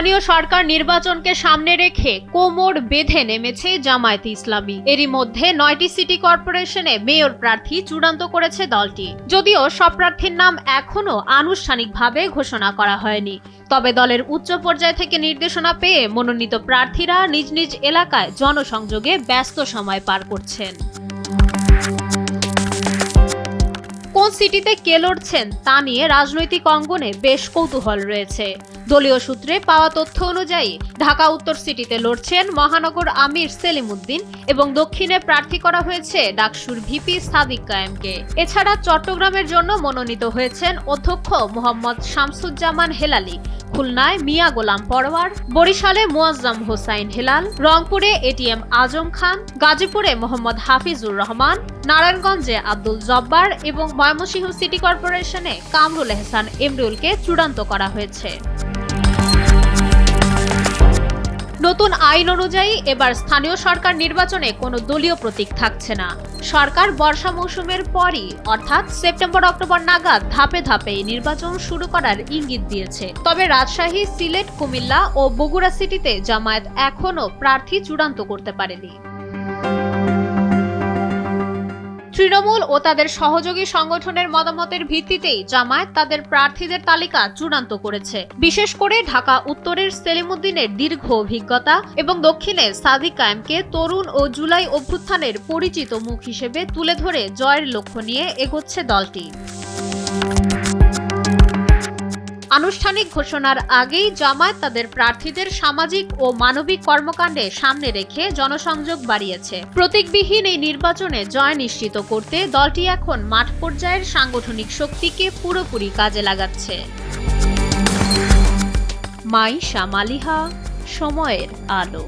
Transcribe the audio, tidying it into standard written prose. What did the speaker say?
স্থানীয় সরকার নির্বাচনকে সামনে রেখে কোমর বেঁধে নেমেছে জামায়াতে ইসলামী। এরই মধ্যে 9টি সিটি কর্পোরেশনে মেয়র প্রার্থী চূড়ান্ত করেছে দলটি। যদিও সব প্রার্থীর নাম এখনো আনুষ্ঠানিকভাবে ঘোষণা করা হয়নি, তবে দলের উচ্চ পর্যায় থেকে নির্দেশনা পেয়ে মনোনীত প্রার্থীরা নিজ নিজ এলাকায় জনসংযোগে ব্যস্ত সময় পার করছেন। কোন সিটিতে কে লড়ছেন তা নিয়ে রাজনৈতিক অঙ্গনে বেশ কৌতূহল রয়েছে। দলীয় সূত্রে পাওয়া তথ্য অনুযায়ী ঢাকা উত্তর সিটিতে লড়ছেন মহানগর আমির সেলিম উদ্দিন এবং দক্ষিণে প্রার্থী করা হয়েছে ডাকসুর ভিপি সাদিক কায়েমকে। এছাড়া চট্টগ্রামের জন্য মনোনীত হয়েছেন অধ্যক্ষ মোহাম্মদ শামসুজ্জামান হেলালি, খুলনায় মিয়া গোলাম পরওয়ার, বরিশালে মুয়াজ্জম হোসাইন হেলাল, রংপুরে এটিএম আজম খান, গাজীপুরে মোহাম্মদ হাফিজুর রহমান, নারায়ণগঞ্জে আব্দুল জব্বার এবং ময়মনসিংহ সিটি কর্পোরেশনে কামরুল এহসান এমরুলকে চূড়ান্ত করা হয়েছে। নতুন আইন অনুযায়ী এবার স্থানীয় সরকার নির্বাচনে কোনো দলীয় প্রতীক থাকছে না। সরকার বর্ষা মৌসুমের পরই অর্থাৎ সেপ্টেম্বর-অক্টোবর নাগাদ ধাপে ধাপে নির্বাচন শুরু করার ইঙ্গিত দিয়েছে। তবে রাজশাহী, সিলেট, কুমিল্লা ও বগুড়া সিটিতে জামায়াত এখনও প্রার্থী চূড়ান্ত করতে পারেনি। তৃণমূল ও তাদের সহযোগী সংগঠনের মতামতের ভিত্তিতেই জামায়াত তাদের প্রার্থীদের তালিকা চূড়ান্ত করেছে। বিশেষ করে ঢাকা উত্তরের সেলিম উদ্দিনের দীর্ঘ অভিজ্ঞতা এবং দক্ষিণে সাদিক কায়েমকে তরুণ ও জুলাই অভ্যুত্থানের পরিচিত মুখ হিসেবে তুলে ধরে জয়ের লক্ষ্য নিয়ে এগোচ্ছে দলটি। আনুষ্ঠানিক ঘোষণার আগেই জামায়াত তাদের প্রার্থীদের সামাজিক ও মানবিক কর্মকাণ্ডে সামনে রেখে জনসংযোগ বাড়িয়েছে। প্রতীকবিহীন এই নির্বাচনে জয় নিশ্চিত করতে দলটি এখন মাঠ পর্যায়ের সাংগঠনিক শক্তিকে পুরোপুরি কাজে লাগাচ্ছে। মাইশা মালিহা, সময়ের আলো।